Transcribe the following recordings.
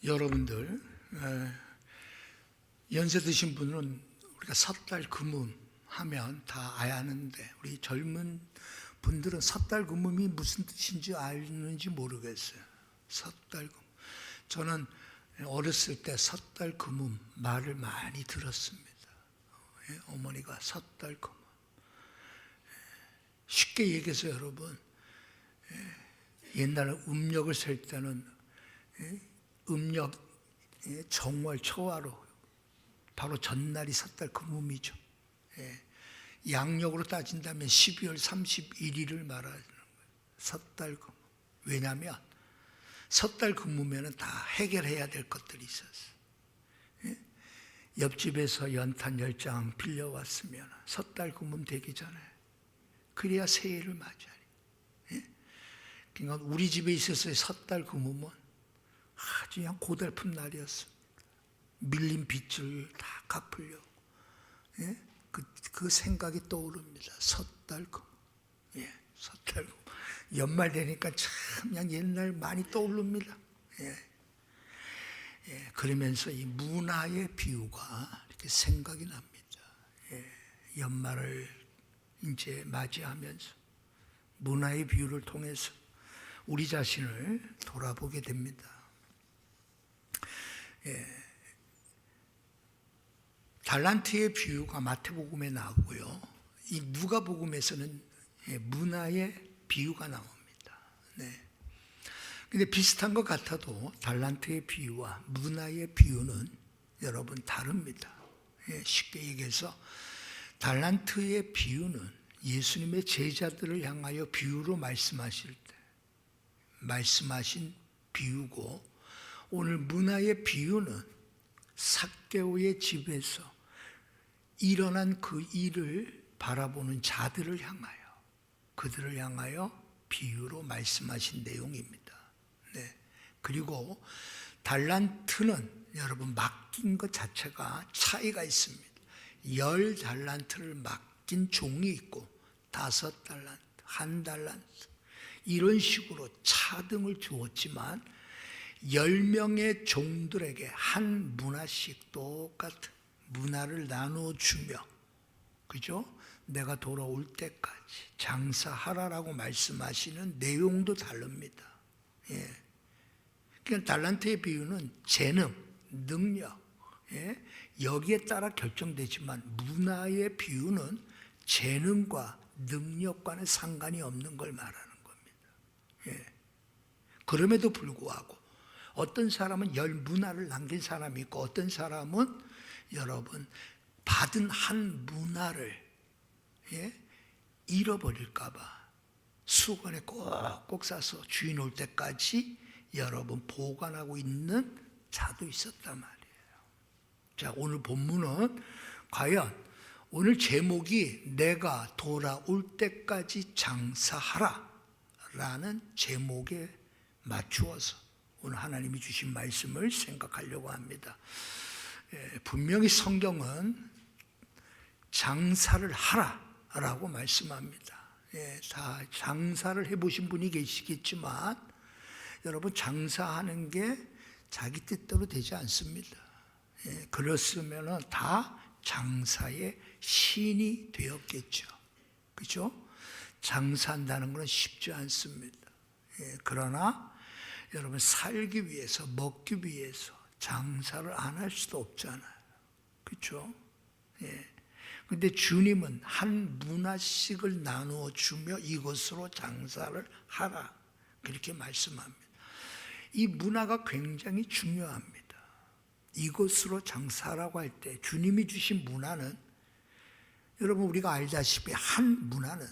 여러분들 연세 드신 분은 우리가 섣달 금음 하면 다 아는데 우리 젊은 분들은 섣달 금음이 무슨 뜻인지 아는지 모르겠어요. 섣달 금음. 저는 어렸을 때 섣달 금음 말을 많이 들었습니다. 어머니가 섣달 금음. 쉽게 얘기해서 여러분, 옛날에 음력을 셀 때는 음력 정월 초하루 바로 전날이 섣달 금음이죠. 양력으로 따진다면 12월 31일을 말하는 거예요. 섣달 금음. 왜냐하면 섣달 금음에는 다 해결해야 될 것들이 있었어요. 옆집에서 연탄 10장 빌려왔으면 섣달 금음 되기 전에 그래야 새해를 맞이하니. 그러니까 우리 집에 있었어요. 섣달 금음은 아주 그냥 고달픈 날이었습니다. 밀린 빚을 다 갚으려고. 그 생각이 떠오릅니다. 섣달 금음. 섣달 금음. 연말 되니까 참 그냥 옛날 많이 떠오릅니다. 그러면서 이 문화의 비유가 이렇게 생각이 납니다. 연말을 이제 맞이하면서 문화의 비유를 통해서 우리 자신을 돌아보게 됩니다. 달란트의 비유가 마태복음에 나오고요. 이 누가복음에서는 문화의 비유가 나옵니다. 근데 비슷한 것 같아도 달란트의 비유와 문화의 비유는 여러분 다릅니다. 쉽게 얘기해서 달란트의 비유는 예수님의 제자들을 향하여 비유로 말씀하실 때 말씀하신 비유고, 오늘 문화의 비유는 삭개오의 집에서 일어난 그 일을 바라보는 자들을 향하여, 그들을 향하여 비유로 말씀하신 내용입니다. 그리고 달란트는 여러분 맡긴 것 자체가 차이가 있습니다. 10달란트를 맡긴 종이 있고 5달란트, 1달란트 이런 식으로 차등을 주었지만 10명의 종들에게 한 문화씩 똑같은 문화를 나누어 주며, 그죠? 내가 돌아올 때까지 장사하라라고 말씀하시는 내용도 다릅니다. 그러니까 달란트의 비유는 재능, 능력, 여기에 따라 결정되지만 문화의 비유는 재능과 능력과는 상관이 없는 걸 말하는 겁니다. 그럼에도 불구하고 어떤 사람은 10문화를 남긴 사람이 있고, 어떤 사람은 여러분 받은 한 문화를 잃어버릴까 봐 수건에 꼭꼭 싸서 주인 올 때까지 여러분 보관하고 있는 자도 있었단 말이에요. 자, 오늘 본문은 과연 오늘 제목이 내가 돌아올 때까지 장사하라 라는 제목에 맞추어서 오늘 하나님이 주신 말씀을 생각하려고 합니다. 분명히 성경은 장사를 하라라고 말씀합니다. 다 장사를 해보신 분이 계시겠지만 여러분, 장사하는 게 자기 뜻대로 되지 않습니다. 그렇으면 다 장사의 신이 되었겠죠. 그렇죠? 장사한다는 것은 쉽지 않습니다. 그러나 여러분, 살기 위해서, 먹기 위해서 장사를 안 할 수도 없잖아요. 그렇죠? 근데 주님은 한 문화씩을 나누어 주며 이것으로 장사를 하라, 그렇게 말씀합니다. 이 문화가 굉장히 중요합니다. 이것으로 장사라고 할 때 주님이 주신 문화는, 여러분 우리가 알다시피 한 문화는,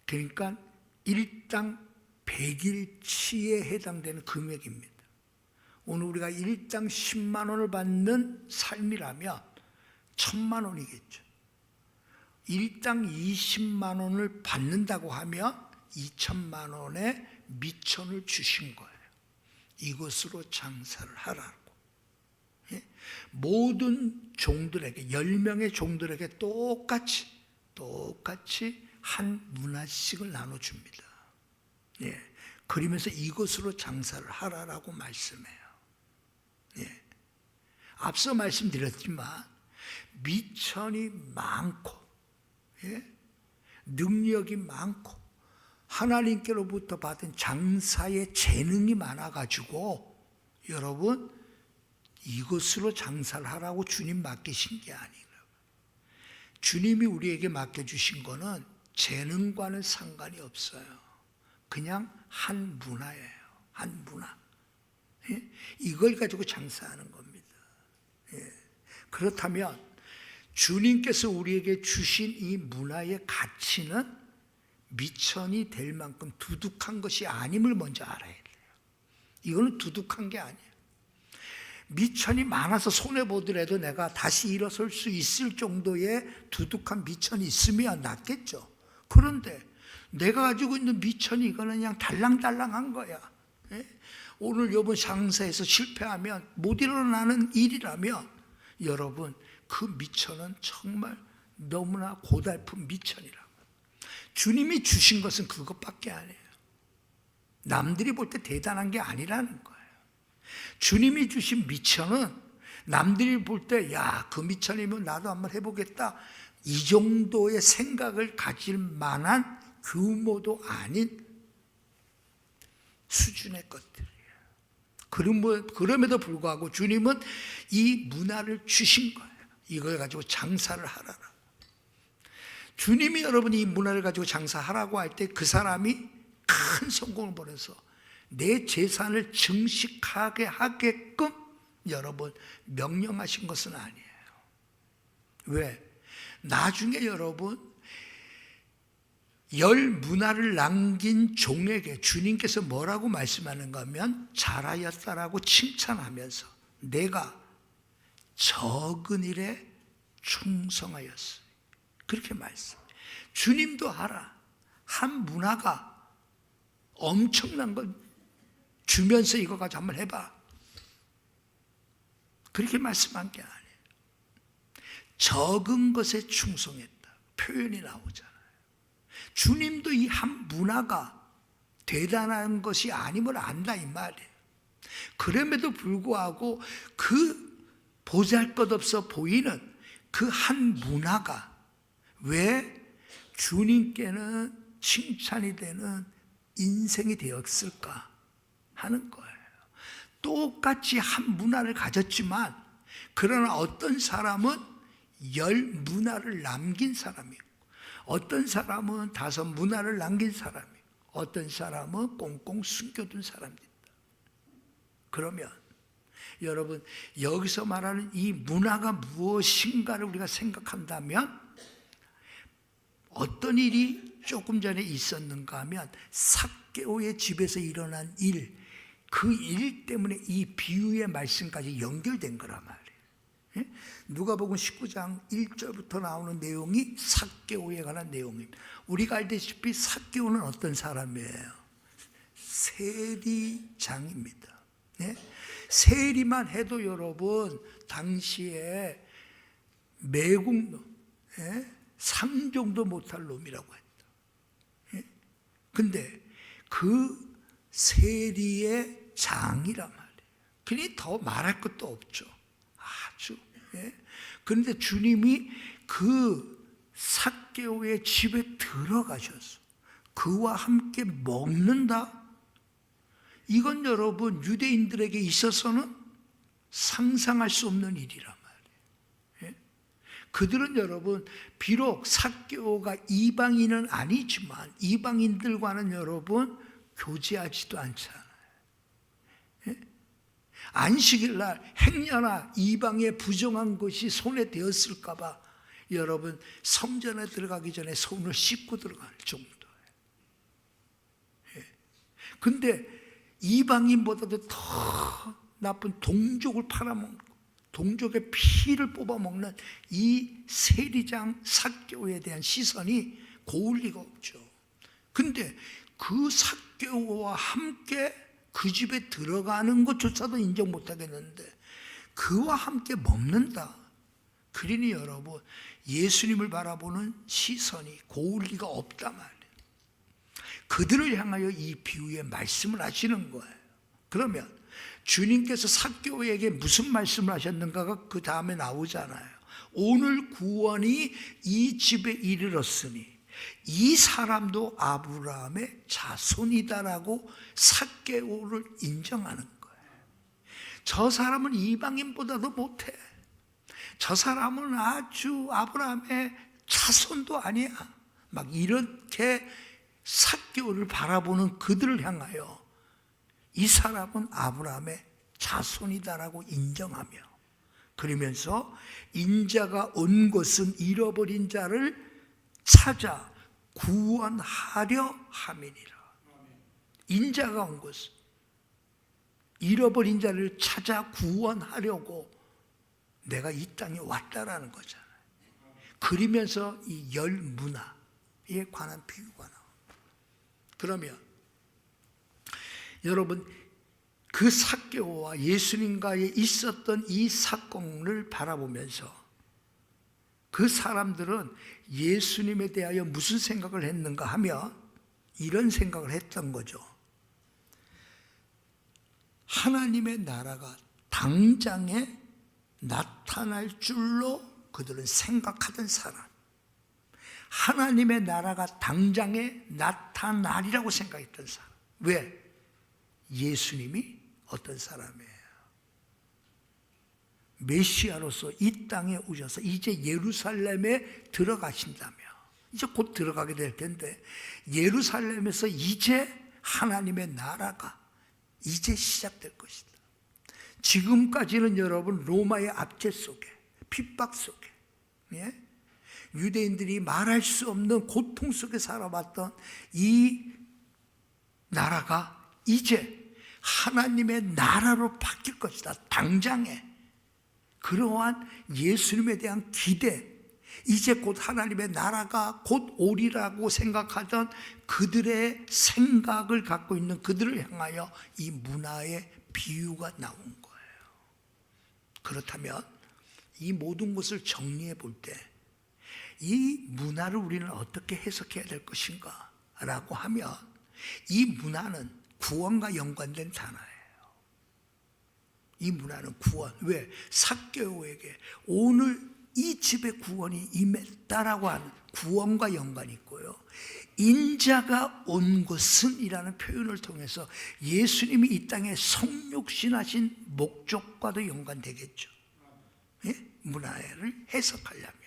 그러니까 일당 100일치에 해당되는 금액입니다. 오늘 우리가 일당 10만 원을 받는 삶이라면 1000만 원이겠죠. 일당 20만 원을 받는다고 하면 2천만 원의 미천을 주신 거예요. 이것으로 장사를 하라고. 모든 종들에게, 10명의 종들에게 똑같이 한 문화씩을 나눠줍니다. 그러면서 이것으로 장사를 하라라고 말씀해요. 예. 앞서 말씀드렸지만 미천이 많고, 예? 능력이 많고 하나님께로부터 받은 장사의 재능이 많아가지고 여러분 이것으로 장사를 하라고 주님 맡기신 게 아니에요. 주님이 우리에게 맡겨주신 거는 재능과는 상관이 없어요. 그냥 한 문화예요. 한 문화. 예? 이걸 가지고 장사하는 겁니다. 예. 그렇다면 주님께서 우리에게 주신 이 문화의 가치는 미천이 될 만큼 두둑한 것이 아님을 먼저 알아야 돼요. 이거는 두둑한 게 아니에요. 미천이 많아서 손해보더라도 내가 다시 일어설 수 있을 정도의 두둑한 미천이 있으면 낫겠죠. 그런데 내가 가지고 있는 미천이 이거는 그냥 달랑달랑한 거야. 예? 오늘 이번 장사에서 실패하면 못 일어나는 일이라면 여러분 그 미천은 정말 너무나 고달픈 미천이라고. 주님이 주신 것은 그것밖에 아니에요. 남들이 볼 때 대단한 게 아니라는 거예요. 주님이 주신 미천은 남들이 볼 때 야, 그 미천이면 나도 한번 해보겠다 이 정도의 생각을 가질 만한 규모도 아닌 수준의 것들이에요. 그럼에도 불구하고 주님은 이 문화를 주신 거예요. 이걸 가지고 장사를 하라라. 주님이 여러분이 이 문화를 가지고 장사하라고 할 때 그 사람이 큰 성공을 벌여서 내 재산을 증식하게 하게끔 여러분 명령하신 것은 아니에요. 왜? 나중에 여러분 열 문화를 남긴 종에게 주님께서 뭐라고 말씀하는가 하면 잘하였다라고 칭찬하면서 내가 적은 일에 충성하였어요. 그렇게 말씀해요. 주님도 알아. 한 문화가 엄청난 걸 주면서 이거 가지고 한번 해봐. 그렇게 말씀한 게 아니에요. 적은 것에 충성했다. 표현이 나오잖아요. 주님도 이 한 문화가 대단한 것이 아님을 안다 이 말이에요. 그럼에도 불구하고 그 보잘것없어 보이는 그 한 문화가 왜 주님께는 칭찬이 되는 인생이 되었을까 하는 거예요. 똑같이 한 문화를 가졌지만 그러나 어떤 사람은 10 문화를 남긴 사람이고 어떤 사람은 5 문화를 남긴 사람이고 어떤 사람은 꽁꽁 숨겨둔 사람입니다. 그러면 여러분 여기서 말하는 이 문화가 무엇인가를 우리가 생각한다면 어떤 일이 조금 전에 있었는가 하면 삭개오의 집에서 일어난 일, 그 일 때문에 이 비유의 말씀까지 연결된 거란 말이에요. 누가복음 19장 1절부터 나오는 내용이 삭개오에 관한 내용입니다. 우리가 알다시피 삭개오는 어떤 사람이에요? 세리장입니다. 세리만 해도 여러분 당시에 매국노, 상종도 못할 놈이라고 했다. 근데 그 세리의 장이란 말이에요. 그러니 더 말할 것도 없죠. 아주. 그런데 주님이 그 삭개오의 집에 들어가셔서 그와 함께 먹는다. 이건 여러분 유대인들에게 있어서는 상상할 수 없는 일이란 말이에요. 그들은 여러분 비록 삭개오가 이방인은 아니지만 이방인들과는 여러분 교제하지도 않잖아요. 안식일 날 행여나 이방의 부정한 것이 손에 되었을까 봐 여러분 성전에 들어가기 전에 손을 씻고 들어갈 정도예요. 근데 이방인보다도 더 나쁜 동족을 팔아먹고 동족의 피를 뽑아먹는 이 세리장 삭개오에 대한 시선이 고울 리가 없죠. 근데 그 삭개오와 함께 그 집에 들어가는 것조차도 인정 못하겠는데 그와 함께 먹는다. 그러니 여러분 예수님을 바라보는 시선이 고울 리가 없단 말이에요. 그들을 향하여 이 비유의 말씀을 하시는 거예요. 그러면 주님께서 삭개오에게 무슨 말씀을 하셨는가가 그 다음에 나오잖아요. 오늘 구원이 이 집에 이르렀으니 이 사람도 아브라함의 자손이다라고 삭개오를 인정하는 거예요. 저 사람은 이방인보다도 못해. 저 사람은 아주 아브라함의 자손도 아니야. 막 이렇게 삭개오를 바라보는 그들을 향하여 이 사람은 아브라함의 자손이다라고 인정하며, 그러면서 인자가 온 것은 잃어버린 자를 찾아 구원하려 함이니라. 인자가 온 것은 잃어버린 자를 찾아 구원하려고 내가 이 땅에 왔다라는 거잖아요. 그러면서 이 열 문화에 관한 비유가 나옵니다. 그러면 여러분, 그 삭개오와 예수님과의 있었던 이 사건을 바라보면서 그 사람들은 예수님에 대하여 무슨 생각을 했는가 하면 이런 생각을 했던 거죠. 하나님의 나라가 당장에 나타날 줄로 그들은 생각하던 사람, 하나님의 나라가 당장에 나타나리라고 생각했던 사람. 왜? 예수님이 어떤 사람이에요? 메시아로서 이 땅에 오셔서 이제 예루살렘에 들어가신다며, 이제 곧 들어가게 될 텐데, 예루살렘에서 이제 하나님의 나라가 이제 시작될 것이다. 지금까지는 여러분 로마의 압제 속에, 핍박 속에, 유대인들이 말할 수 없는 고통 속에 살아왔던 이 나라가 이제 하나님의 나라로 바뀔 것이다. 당장에. 그러한 예수님에 대한 기대, 이제 곧 하나님의 나라가 곧 오리라고 생각하던 그들의 생각을 갖고 있는 그들을 향하여 이 문화의 비유가 나온 거예요. 그렇다면 이 모든 것을 정리해 볼 때 이 문화를 우리는 어떻게 해석해야 될 것인가 라고 하면, 이 문화는 구원과 연관된 단어예요. 이 문화는 구원. 왜? 삭개오에게 오늘 이 집에 구원이 임했다라고 하는 구원과 연관이 있고요, 인자가 온 것은 이라는 표현을 통해서 예수님이 이 땅에 성육신하신 목적과도 연관되겠죠. 문화를 해석하려면.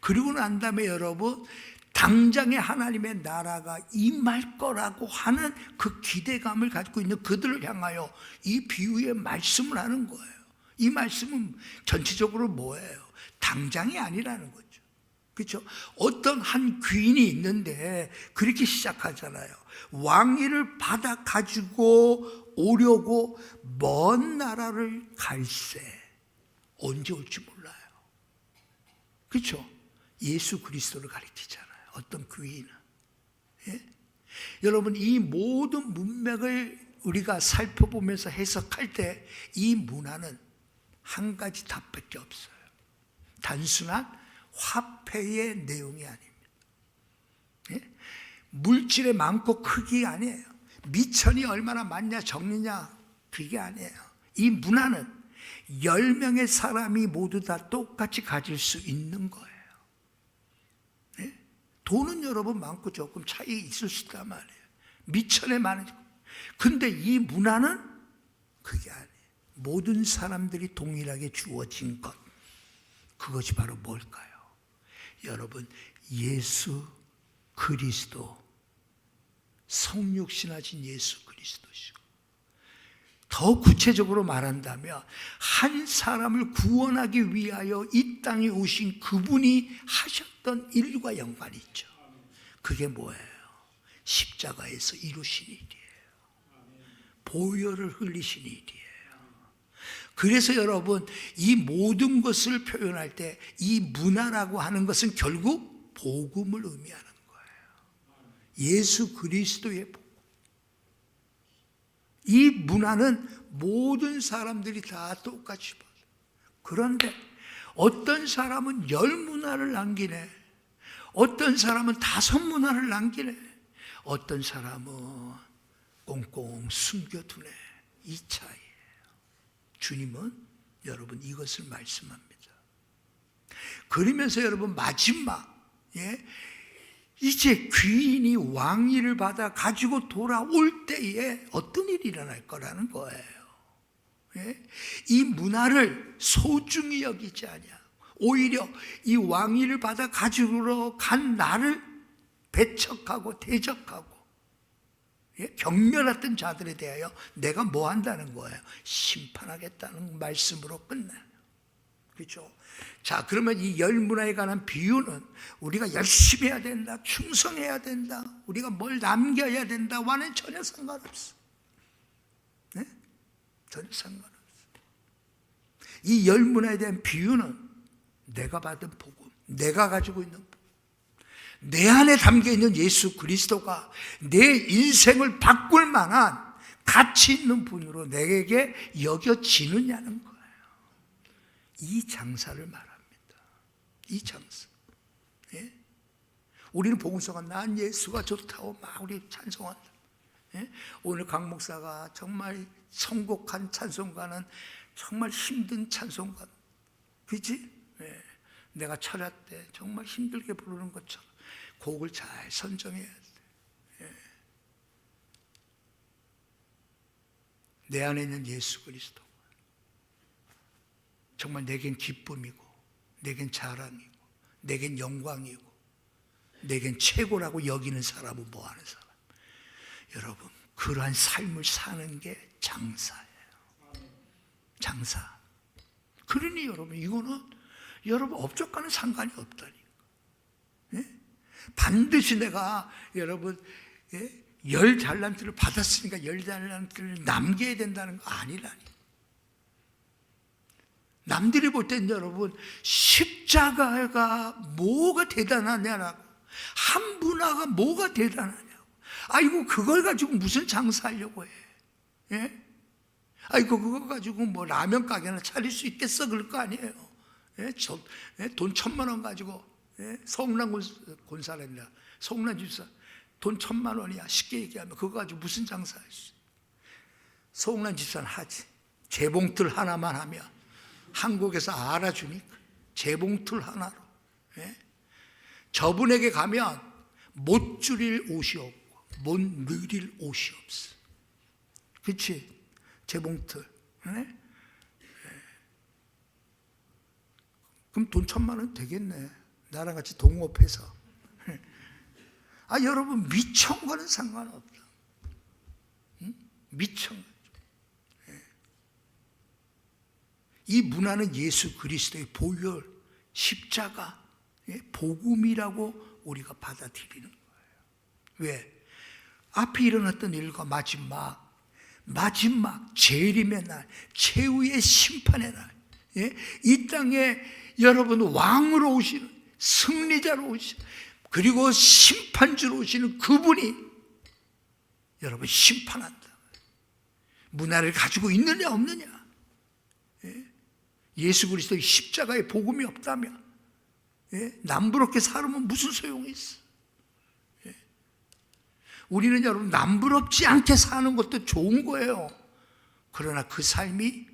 그리고 난 다음에 여러분, 당장에 하나님의 나라가 임할 거라고 하는 그 기대감을 갖고 있는 그들을 향하여 이 비유의 말씀을 하는 거예요. 이 말씀은 전체적으로 뭐예요? 당장이 아니라는 거죠. 그렇죠? 어떤 한 귀인이 있는데 그렇게 시작하잖아요. 왕위를 받아 가지고 오려고 먼 나라를 갈새 언제 올지 몰라요. 그렇죠? 예수 그리스도를 가리키잖아요. 어떤 귀인은. 여러분, 이 모든 문맥을 우리가 살펴보면서 해석할 때 이 문화는 한 가지 답밖에 없어요. 단순한 화폐의 내용이 아닙니다. 물질의 많고 크기 아니에요. 미천이 얼마나 많냐 적느냐 그게 아니에요. 이 문화는 10명의 사람이 모두 다 똑같이 가질 수 있는 거예요. 돈은 여러분 많고 조금 차이 있을 수 있단 말이에요. 미천에 많으니까. 근데 이 문화는 그게 아니에요. 모든 사람들이 동일하게 주어진 것, 그것이 바로 뭘까요? 여러분, 예수 그리스도, 성육신하신 예수 그리스도시고, 더 구체적으로 말한다면 한 사람을 구원하기 위하여 이 땅에 오신 그분이 하셨던 일과 연관이 있죠. 그게 뭐예요? 십자가에서 이루신 일이에요. 보혈을 흘리신 일이에요. 그래서 여러분, 이 모든 것을 표현할 때 이 문화라고 하는 것은 결국 복음을 의미하는 거예요. 예수 그리스도의 복음. 이 문화는 모든 사람들이 다 똑같이 봐요. 그런데 어떤 사람은 10문화를 남기네, 어떤 사람은 5문화를 남기네, 어떤 사람은 꽁꽁 숨겨두네. 이 차이예요. 주님은 여러분 이것을 말씀합니다. 그러면서 여러분 마지막 이제 귀인이 왕위를 받아 가지고 돌아올 때에 어떤 일이 일어날 거라는 거예요. 이 문화를 소중히 여기지 아니야. 오히려 이 왕위를 받아 가지고 간 나를 배척하고 대적하고 경멸했던 자들에 대하여 내가 뭐 한다는 거예요? 심판하겠다는 말씀으로 끝나요. 그렇죠? 자, 그러면 이 열 문화에 관한 비유는 우리가 열심히 해야 된다, 충성해야 된다, 우리가 뭘 남겨야 된다와는 전혀 상관없어. 네? 전혀 상관없어. 이 열 문화에 대한 비유는 내가 받은 복음, 내가 가지고 있는 복음, 내 안에 담겨있는 예수 그리스도가 내 인생을 바꿀 만한 가치 있는 분으로 내게 여겨지느냐는 거예요. 이 장사를 말합니다. 이 장사. 우리는 복음서가 난 예수가 좋다고 막 우리 찬송한다. 오늘 강 목사가 정말 선곡한 찬송가는 정말 힘든 찬송가. 그렇지? 내가 철야 때 정말 힘들게 부르는 것처럼 곡을 잘 선정해야 돼. 내 안에 있는 예수 그리스도 정말 내겐 기쁨이고 내겐 자랑이고 내겐 영광이고 내겐 최고라고 여기는 사람은 뭐하는 사람? 여러분, 그러한 삶을 사는 게 장사예요. 장사. 그러니 여러분, 이거는 여러분 업적과는 상관이 없다니까. 반드시 내가 여러분 10달란트를 받았으니까 10달란트를 남겨야 된다는 거 아니라니. 남들이 볼 땐 여러분 십자가가 뭐가 대단하냐라고, 한 문화가 뭐가 대단하냐고. 아이고 그걸 가지고 무슨 장사하려고 해? 아이고 그거 가지고 뭐 라면 가게나 차릴 수 있겠어 그럴 거 아니에요. 돈 1,000만 원 가지고 성난 곤사람이야, 성난 집사 돈 1,000만 원이야. 쉽게 얘기하면 그거 가지고 무슨 장사할 수 있어? 성난 집사는 하지. 재봉틀 하나만 하면 한국에서 알아주니까 재봉틀 하나로. 저분에게 가면 못 줄일 옷이 없고 못 늘릴 옷이 없어. 그렇지? 재봉틀. 그럼 돈 1,000만 원 되겠네. 나랑 같이 동업해서. 여러분 미천과는 상관없다. 미천. 이 문화는 예수 그리스도의 보혈, 십자가, 복음이라고 우리가 받아들이는 거예요. 왜? 앞에 일어났던 일과 마지막 재림의 날, 최후의 심판의 날, 이 땅에 여러분 왕으로 오시는, 승리자로 오시는, 그리고 심판주로 오시는 그분이 여러분 심판한다. 문화를 가지고 있느냐 없느냐. 예수 그리스도의 십자가의 복음이 없다면 남부럽게 살면 무슨 소용이 있어? 우리는 여러분 남부럽지 않게 사는 것도 좋은 거예요. 그러나 그 삶이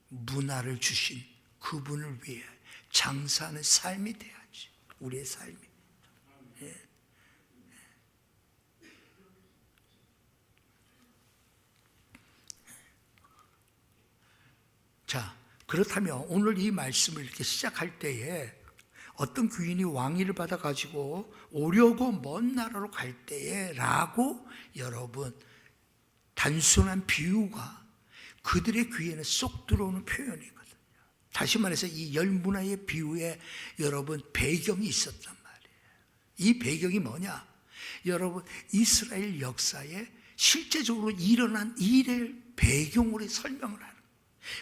문화를 주신 그분을 위해 장사하는 삶이 돼야지. 우리의 삶이. 자, 그렇다면 오늘 이 말씀을 이렇게 시작할 때에 어떤 귀인이 왕위를 받아가지고 오려고 먼 나라로 갈 때에 라고 여러분 단순한 비유가 그들의 귀에는 쏙 들어오는 표현이거든요. 다시 말해서 이 열 문화의 비유에 여러분 배경이 있었단 말이에요. 이 배경이 뭐냐? 여러분 이스라엘 역사에 실제적으로 일어난 일의 배경으로 설명을 하는 거예요.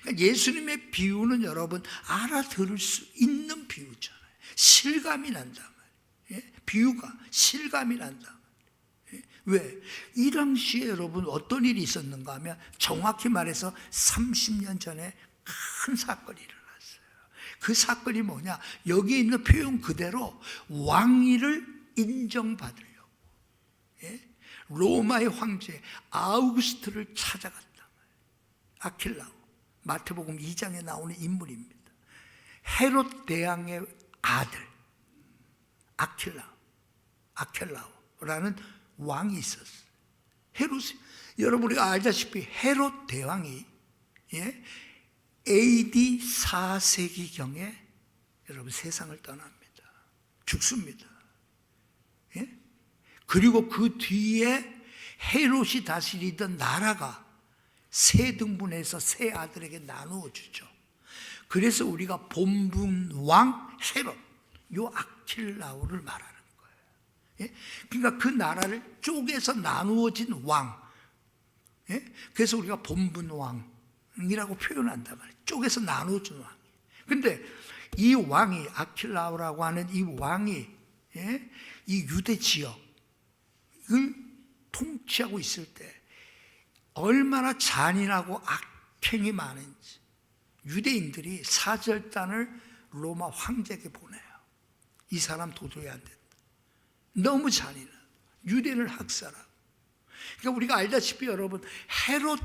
그러니까 예수님의 비유는 여러분 알아들을 수 있는 비유잖아요. 실감이 난단 말이에요. 비유가 실감이 난단 말이에요. 왜? 이 당시에 여러분 어떤 일이 있었는가 하면 정확히 말해서 30년 전에 큰 사건이 일어났어요. 그 사건이 뭐냐? 여기 있는 표현 그대로 왕위를 인정받으려고, 로마의 황제 아우구스트를 찾아갔단 말이에요. 아킬라오. 마태복음 2장에 나오는 인물입니다. 헤롯 대왕의 아들 아킬라오라는 왕이 있었어요. 여러분 우리가 알다시피 헤롯 대왕이 AD 4세기경에 여러분 세상을 떠납니다. 죽습니다. 그리고 그 뒤에 헤롯이 다스리던 나라가 세 등분해서 세 아들에게 나누어 주죠. 그래서 우리가 본분 왕 헤롯, 요 아킬라오를 말하는 거예요. 그러니까 그 나라를 쪼개서 나누어진 왕. 그래서 우리가 본분 왕이라고 표현한단 말이에요. 쪼개서 나누어진 왕. 근데 이 왕이, 아킬라오라고 하는 이 왕이 이 유대 지역을 통치하고 있을 때 얼마나 잔인하고 악행이 많은지 유대인들이 사절단을 로마 황제에게 보내요. 이 사람 도저히 안 된다. 너무 잔인한 유대인을 학살하고. 그러니까 우리가 알다시피 여러분 헤롯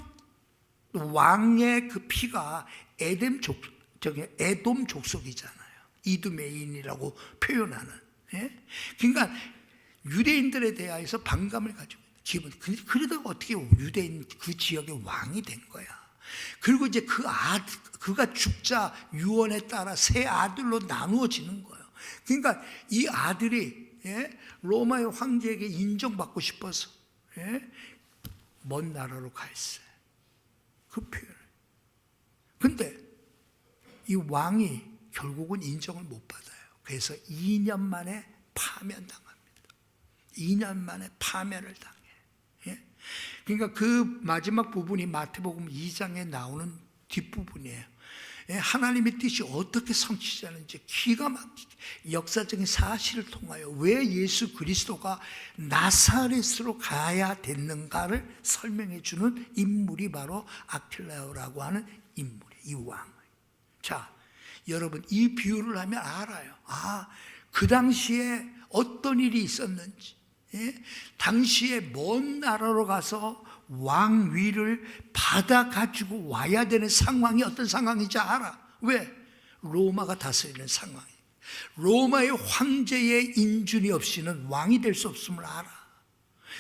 왕의 그 피가 에돔 족속이잖아요. 이두메인이라고 표현하는. 그러니까 유대인들에 대해서 반감을 가지고 기분. 그러다가 어떻게 유대인 그 지역의 왕이 된 거야. 그리고 이제 그가 죽자 유언에 따라 세 아들로 나누어지는 거예요. 그러니까 이 아들이 로마의 황제에게 인정받고 싶어서 먼 나라로 가 있어요. 그 표현을. 근데 이 왕이 결국은 인정을 못 받아요. 그래서 2년 만에 파면당합니다. 2년 만에 파면을 당해. 그러니까 그 마지막 부분이 마태복음 2장에 나오는 뒷부분이에요. 하나님의 뜻이 어떻게 성취되는지 기가 막히게 역사적인 사실을 통하여 왜 예수 그리스도가 나사렛으로 가야 됐는가를 설명해 주는 인물이 바로 아킬라오라고 하는 인물이에요. 이 왕. 자, 여러분 이 비유를 하면 알아요. 그 당시에 어떤 일이 있었는지, 당시에 먼 나라로 가서 왕위를 받아가지고 와야 되는 상황이 어떤 상황인지 알아. 왜? 로마가 다스리는 상황이. 로마의 황제의 인준이 없이는 왕이 될 수 없음을 알아.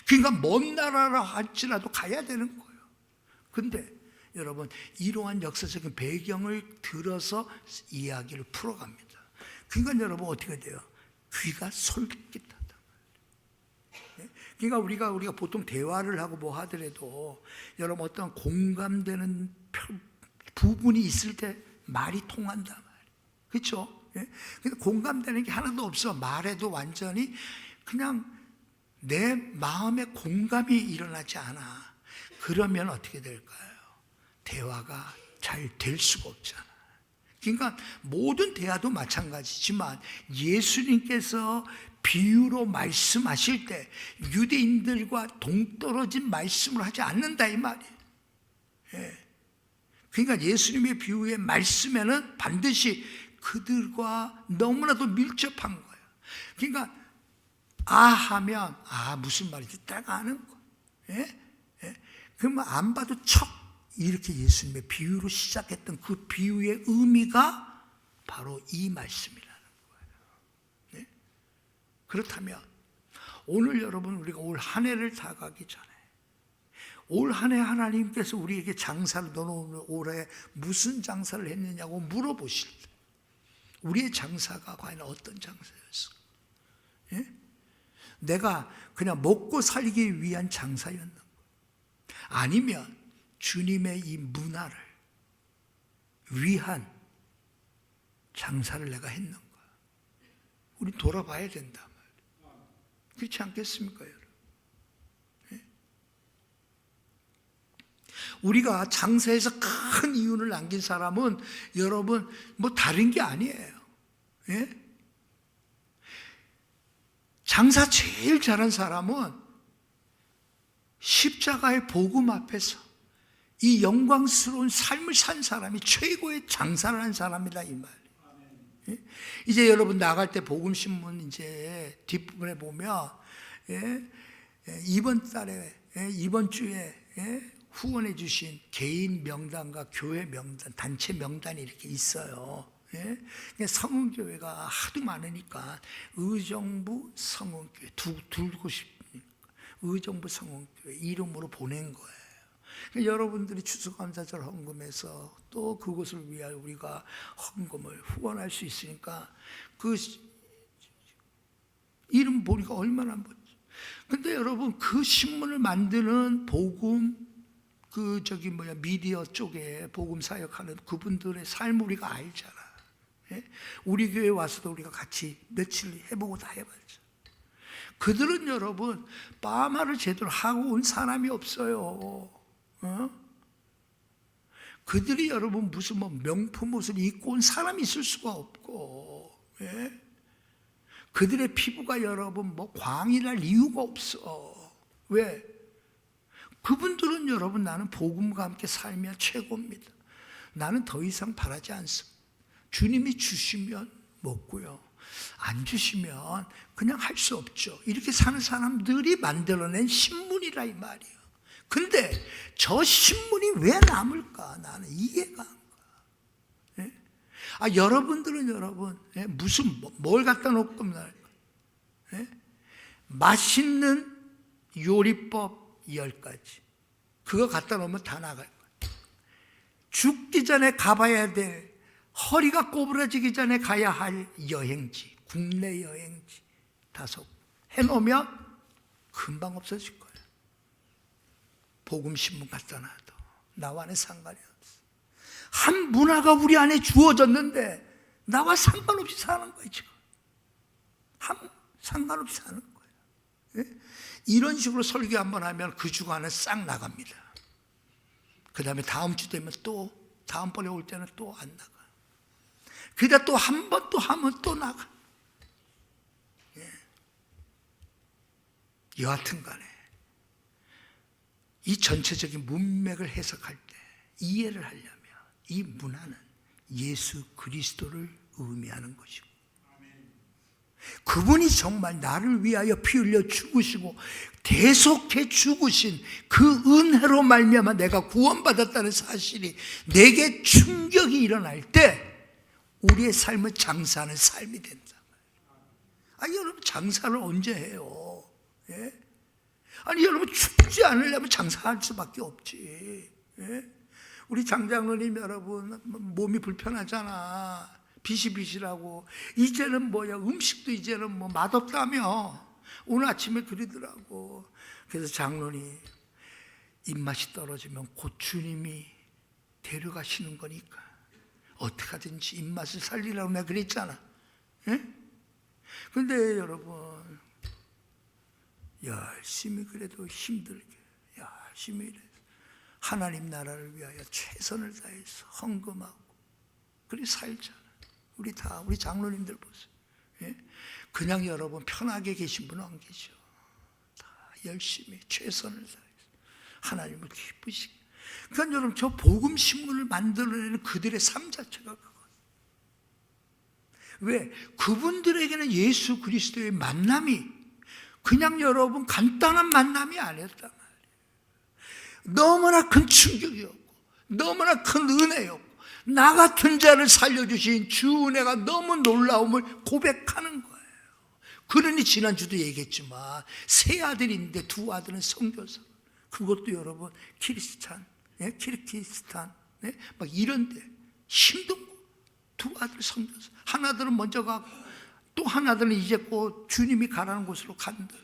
그러니까 먼 나라라 할지라도 가야 되는 거예요. 근데 여러분 이러한 역사적인 배경을 들어서 이야기를 풀어갑니다. 그러니까 여러분 어떻게 돼요? 귀가 솔깃하다. 그러니까 우리가 보통 대화를 하고 뭐 하더라도 여러분 어떤 공감되는 부분이 있을 때 말이 통한단 말이에요. 그렇죠? 근데 공감되는 게 하나도 없어. 말해도 완전히 그냥 내 마음에 공감이 일어나지 않아. 그러면 어떻게 될까요? 대화가 잘 될 수가 없잖아. 그러니까 모든 대화도 마찬가지지만 예수님께서 비유로 말씀하실 때 유대인들과 동떨어진 말씀을 하지 않는다 이 말이에요. 그러니까 예수님의 비유의 말씀에는 반드시 그들과 너무나도 밀접한 거예요. 그러니까 하면 무슨 말인지 딱 아는 거예요. 그러면 안 봐도 척 이렇게 예수님의 비유로 시작했던 그 비유의 의미가 바로 이 말씀이라는 거예요. 그렇다면 오늘 여러분 우리가 올 한 해를 다 가기 전에 올 한 해 하나님께서 우리에게 장사를 너는 올해 무슨 장사를 했느냐고 물어보실 때 우리의 장사가 과연 어떤 장사였을까? 내가 그냥 먹고 살기 위한 장사였는가? 아니면 주님의 이 문화를 위한 장사를 내가 했는가? 우리 돌아봐야 된다 말이에요. 그렇지 않겠습니까, 여러분? 우리가 장사에서 큰 이윤을 남긴 사람은 여러분 뭐 다른 게 아니에요. 장사 제일 잘한 사람은 십자가의 복음 앞에서 이 영광스러운 삶을 산 사람이 최고의 장사를 한 사람이다 이 말이에요. 이제 여러분 나갈 때 복음신문 이제 뒷부분에 보면 이번 달에, 이번 주에 후원해 주신 개인 명단과 교회 명단, 단체 명단이 이렇게 있어요. 성흥교회가 하도 많으니까 의정부 성흥교회 두고 싶으니까 의정부 성흥교회 이름으로 보낸 거예요. 여러분들이 추수감사절 헌금해서 또 그것을 위하여 우리가 헌금을 후원할 수 있으니까 그 이름 보니까 얼마나 멋져. 근데 여러분 그 신문을 만드는 복음 미디어 쪽에 복음 사역하는 그분들의 삶을 우리가 알잖아. 우리 교회 와서도 우리가 같이 며칠 해보고 다 해봤죠. 그들은 여러분 파마를 제대로 하고 온 사람이 없어요. 그들이 여러분 무슨 명품 옷을 입고 온 사람이 있을 수가 없고, 그들의 피부가 여러분 광이 날 이유가 없어. 왜? 그분들은 여러분 나는 복음과 함께 살면 최고입니다. 나는 더 이상 바라지 않습니다. 주님이 주시면 먹고요, 안 주시면 그냥 할 수 없죠. 이렇게 사는 사람들이 만들어낸 신문이라 이 말이에요. 근데 저 신문이 왜 남을까? 나는 이해가 안 가. 여러분들은 여러분 무슨 뭘 갖다 놓고 맛있는 요리법 10가지 그거 갖다 놓으면 다 나갈 거야. 죽기 전에 가봐야 될, 허리가 꼬부러지기 전에 가야 할 여행지, 국내 여행지 5 해놓으면 금방 없어질 거예요. 복음신문 갖다 놔도 나와는 상관이 없어. 한 문화가 우리 안에 주어졌는데 나와 상관없이 사는 거예요. 지금 상관없이 사는 거예요. 이런 식으로 설교 한번 하면 그 주간은 싹 나갑니다. 그 다음에 다음 주 되면 또 다음번에 올 때는 또 안 나가. 그러다 또 한 번 또 하면 또 나가. 여하튼 간에 이 전체적인 문맥을 해석할 때 이해를 하려면 이 문화는 예수 그리스도를 의미하는 것이고, 그분이 정말 나를 위하여 피 흘려 죽으시고 대속해 죽으신 그 은혜로 말미암아 내가 구원받았다는 사실이 내게 충격이 일어날 때 우리의 삶은 장사하는 삶이 된다. 여러분 장사를 언제 해요? 여러분 죽지 않으려면 장사할 수밖에 없지. 우리 장장로님 여러분 몸이 불편하잖아. 비실비실하고 이제는 음식도 이제는 맛없다며 오늘 아침에 그러더라고. 그래서 장로님 입맛이 떨어지면 곧 주님이 데려가시는 거니까 어떻게 하든지 입맛을 살리라고 내가 그랬잖아. 근데 여러분 열심히 그래도 힘들게 열심히 이래서 하나님 나라를 위하여 최선을 다해서 헌금하고 그렇게 살잖아. 우리 장로님들 보세요. 그냥 여러분 편하게 계신 분은 안 계셔. 다 열심히 최선을 다해서 하나님을 기쁘시게. 그러니까 여러분 저 복음 신문을 만들어내는 그들의 삶 자체가 그거예요. 왜? 그분들에게는 예수 그리스도의 만남이 그냥 여러분 간단한 만남이 아니었단 말이에요. 너무나 큰 충격이었고 너무나 큰 은혜였고 나 같은 자를 살려주신 주 은혜가 너무 놀라움을 고백하는 거예요. 그러니 지난주도 얘기했지만 세 아들이 있는데 2 아들은 선교사, 그것도 여러분 키르기스탄 막 이런데 힘든 거. 2 아들 선교사, 하나들은 먼저 가고 또 하나들은 이제 곧 주님이 가라는 곳으로 간다.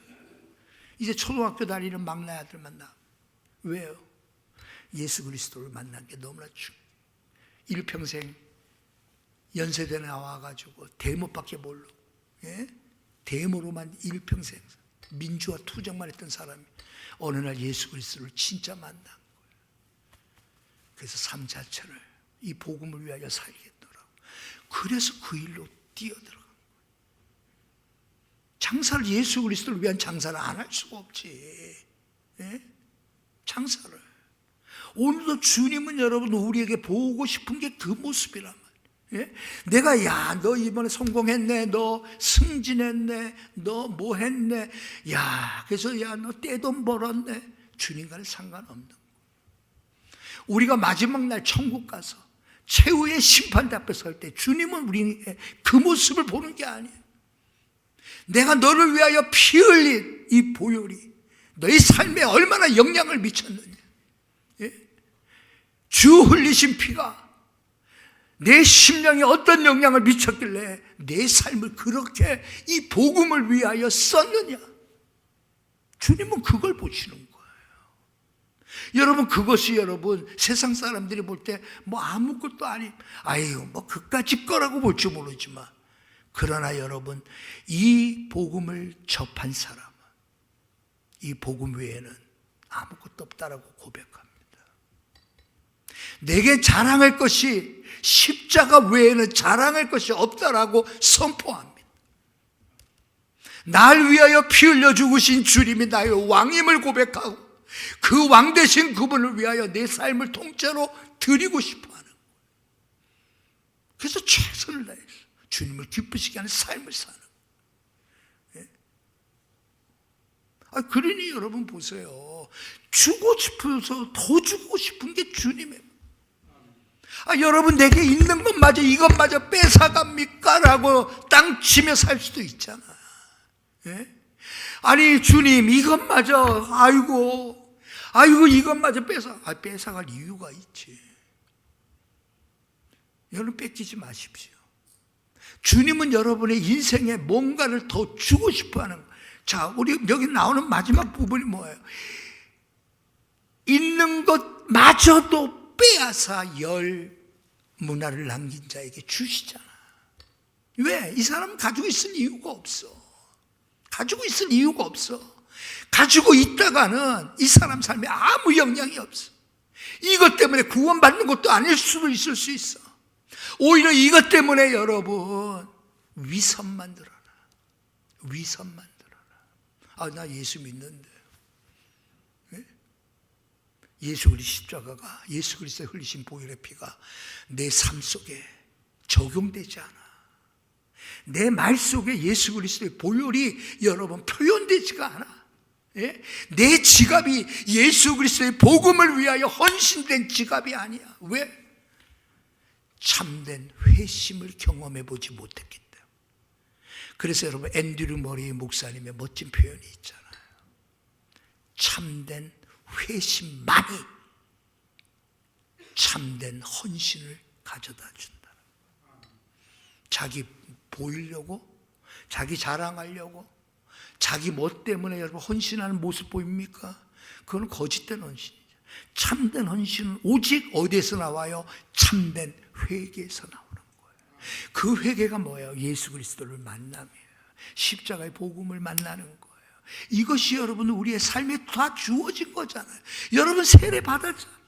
이제 초등학교 다니는 막내 아들만 나. 왜요? 예수 그리스도를 만난 게 너무나 중요해요. 일평생 연세대 나와가지고 대모밖에 모르고 대모로만 일평생 민주화 투쟁만 했던 사람이 어느 날 예수 그리스도를 진짜 만난 거예요. 그래서 삶 자체를 이 복음을 위하여 살겠더라고. 그래서 그 일로 뛰어들어간 거예요. 장사를, 예수 그리스도를 위한 장사를 안 할 수가 없지. 장사를. 오늘도 주님은 여러분 우리에게 보고 싶은 게 그 모습이란 예? 내가 야, 너 이번에 성공했네, 너 승진했네, 너 뭐 했네, 야, 그래서 야, 너 떼돈 벌었네. 주님과는 상관없는 거예요. 우리가 마지막 날 천국 가서 최후의 심판대 앞에 설 때 주님은 우리의 그 모습을 보는 게 아니에요. 내가 너를 위하여 피 흘린 이 보혈이 너의 삶에 얼마나 영향을 미쳤느냐. 예? 주 흘리신 피가 내 심령에 어떤 영향을 미쳤길래 내 삶을 그렇게 이 복음을 위하여 썼느냐. 주님은 그걸 보시는 거예요. 여러분, 그것이 여러분 세상 사람들이 볼 때 뭐 아무것도 아니, 아유 뭐 그까짓 거라고 볼지 모르지만, 그러나 여러분, 이 복음을 접한 사람은 이 복음 외에는 아무것도 없다라고 고백합니다. 내게 자랑할 것이, 십자가 외에는 자랑할 것이 없다라고 선포합니다. 날 위하여 피 흘려 죽으신 주님이 나의 왕임을 고백하고 그 왕 되신 그분을 위하여 내 삶을 통째로 드리고 싶어 하는 거예요. 그래서 최선을 다해서 주님을 기쁘시게 하는 삶을 사는 거예요. 그러니 여러분 보세요. 주고 싶어서 더 주고 싶은 게 주님이에요. 여러분, 내게 있는 것마저 이것마저 뺏어갑니까? 라고 땅 치며 살 수도 있잖아. 예? 아니 주님, 이것마저 아이고 이것마저 뺏어갈 이유가 있지. 여러분, 뺏기지 마십시오. 주님은 여러분의 인생에 뭔가를 더 주고 싶어하는 거예요. 자, 우리 여기 나오는 마지막 부분이 뭐예요? 있는 것마저도 빼앗아 열 문화를 남긴 자에게 주시잖아. 왜? 이 사람은 가지고 있을 이유가 없어. 가지고 있을 이유가 없어. 가지고 있다가는 이 사람 삶에 아무 영향이 없어. 이것 때문에 구원받는 것도 아닐 수도 있을 수 있어. 오히려 이것 때문에 여러분 위선만 들어라. 위선만 들어라. 나 예수 믿는데. 예수 그리스도 십자가가, 예수 그리스도의 흘리신 보혈의 피가 내 삶 속에 적용되지 않아. 내 말 속에 예수 그리스도의 보혈이 여러분 표현되지가 않아. 예? 내 지갑이 예수 그리스도의 복음을 위하여 헌신된 지갑이 아니야. 왜? 참된 회심을 경험해 보지 못했기 때문에. 그래서 여러분, 앤드류 머레이 목사님의 멋진 표현이 있잖아요. 참된 회심만이 참된 헌신을 가져다 준다. 자기 보이려고, 자기 자랑하려고, 자기 뭐 때문에 여러분 헌신하는 모습 보입니까? 그건 거짓된 헌신이죠. 참된 헌신은 오직 어디에서 나와요? 참된 회개에서 나오는 거예요. 그 회개가 뭐예요? 예수 그리스도를 만남이에요. 십자가의 복음을 만나는 거예요. 이것이 여러분 우리의 삶에 다 주어진 거잖아요. 여러분 세례 받았잖아요.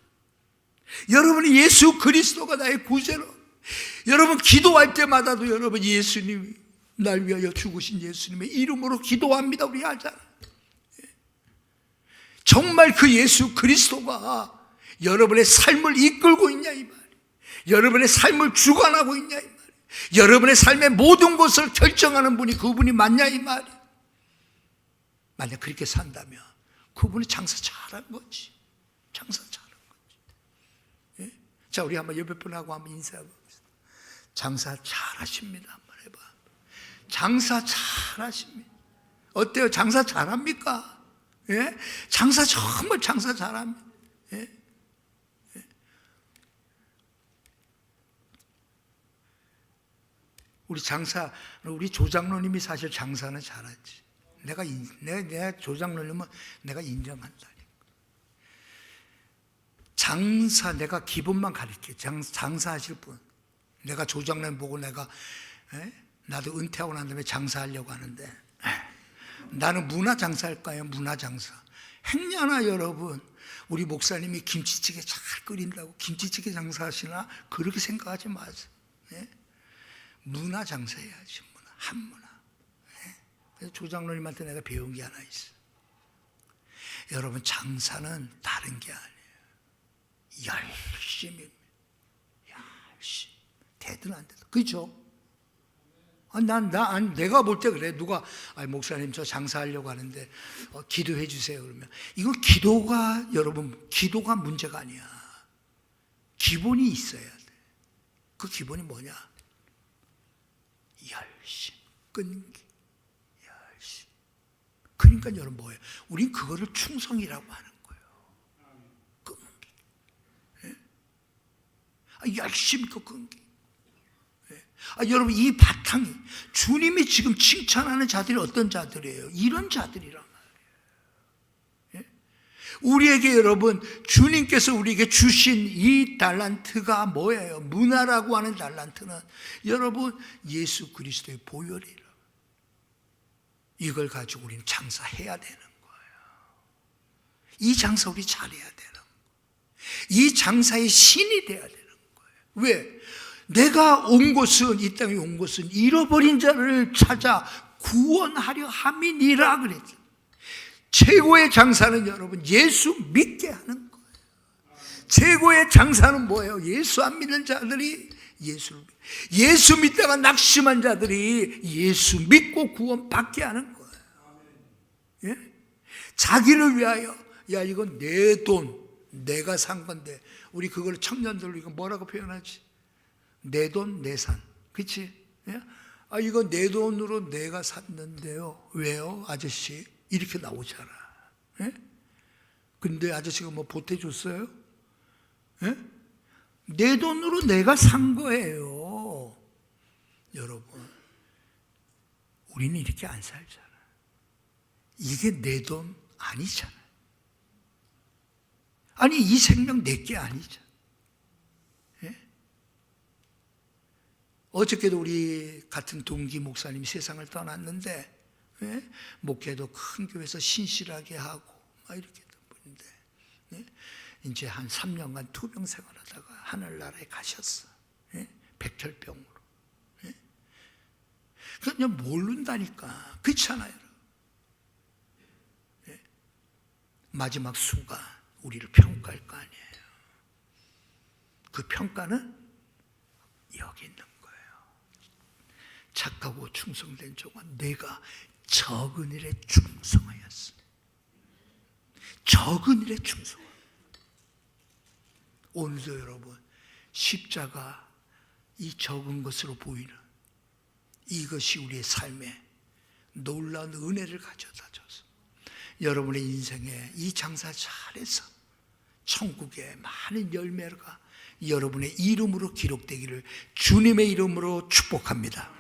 여러분이 예수 그리스도가 나의 구세로, 여러분 기도할 때마다도 여러분 예수님이 날 위하여 죽으신 예수님의 이름으로 기도합니다. 우리 하잖아요. 정말 그 예수 그리스도가 여러분의 삶을 이끌고 있냐 이 말이에요. 여러분의 삶을 주관하고 있냐 이 말이에요. 여러분의 삶의 모든 것을 결정하는 분이 그분이 맞냐 이 말이에요. 만약 그렇게 산다면 그분이 장사 잘한 거지. 장사 잘한 거지. 예? 자, 우리 한번 옆에 분하고 한번 인사해 봅시다. 장사 잘하십니다. 한번 해봐. 장사 잘하십니다. 어때요? 장사 잘합니까? 예? 장사 정말 장사 잘합니다. 예? 예? 우리 조장로님이 사실 장사는 잘하지. 내가 조장로님은 내가 인정한다니까. 장사 내가 기본만 가르쳐. 장사하실 분. 내가 조장로님 보고 내가 나도 은퇴하고 난 다음에 장사하려고 하는데 나는 문화 장사할까요? 문화 장사. 행여나 여러분 우리 목사님이 김치찌개 잘 끓인다고 김치찌개 장사하시나 그렇게 생각하지 마세요. 문화 장사해야지. 한문화. 그래서 조장로님한테 내가 배운 게 하나 있어. 여러분 장사는 다른 게 아니에요. 열심히 대든 안 되든 그렇죠? 내가 볼 때 그래. 누가 목사님 저 장사하려고 하는데 기도해 주세요 그러면 이건 기도가 여러분 기도가 문제가 아니야. 기본이 있어야 돼. 그 기본이 뭐냐? 열심, 끈기, 열심. 그러니까 여러분 뭐예요? 우린 그거를 충성이라고 하는 거예요. 끈기. 예? 열심히 그 끈기. 여러분 이 바탕이 주님이 지금 칭찬하는 자들이 어떤 자들이에요? 이런 자들이란 말이에요. 우리에게 여러분 주님께서 우리에게 주신 이 달란트가 뭐예요? 문화라고 하는 달란트는 여러분 예수 그리스도의 보혈이라. 이걸 가지고 우리는 장사해야 되는 거예요. 이 장사 우리 잘해야 되는 거예요. 이 장사의 신이 돼야 되는 거예요. 왜? 내가 온 곳은 이 땅에 온 곳은 잃어버린 자를 찾아 구원하려 함이니라 그랬죠. 최고의 장사는 여러분 예수 믿게 하는 거예요. 최고의 장사는 뭐예요? 예수 안 믿는 자들이 예수 믿다가 낙심한 자들이 예수 믿고 구원 받게 하는 거예요. 예? 자기를 위하여 이건 내 돈 내가 산 건데 우리 그걸 청년들로 이거 뭐라고 표현하지? 내 돈, 내 산. 그치? 예? 이거 내 돈으로 내가 샀는데요. 왜요? 아저씨. 이렇게 나오잖아. 예? 근데 아저씨가 뭐 보태줬어요? 예? 내 돈으로 내가 산 거예요. 여러분. 우리는 이렇게 안 살잖아. 이게 내 돈 아니잖아. 아니, 이 생명 내게 아니잖아. 어저께도 우리 같은 동기 목사님이 세상을 떠났는데 목회도 큰 교회에서 신실하게 하고 막 이렇게 했던 분인데 이제 한 3년간 투병 생활하다가 하늘나라에 가셨어. 백혈병으로. 그냥 모른다니까. 그렇잖아요. 마지막 순간 우리를 평가할 거 아니에요. 그 평가는 여기 있는 거예요. 착하고 충성된 종아, 내가 적은 일에 충성하였어. 적은 일에 충성. 오늘도 여러분 십자가 이 적은 것으로 보이는 이것이 우리의 삶에 놀라운 은혜를 가져다 줘서 여러분의 인생에 이 장사 잘해서 천국의 많은 열매가 여러분의 이름으로 기록되기를 주님의 이름으로 축복합니다.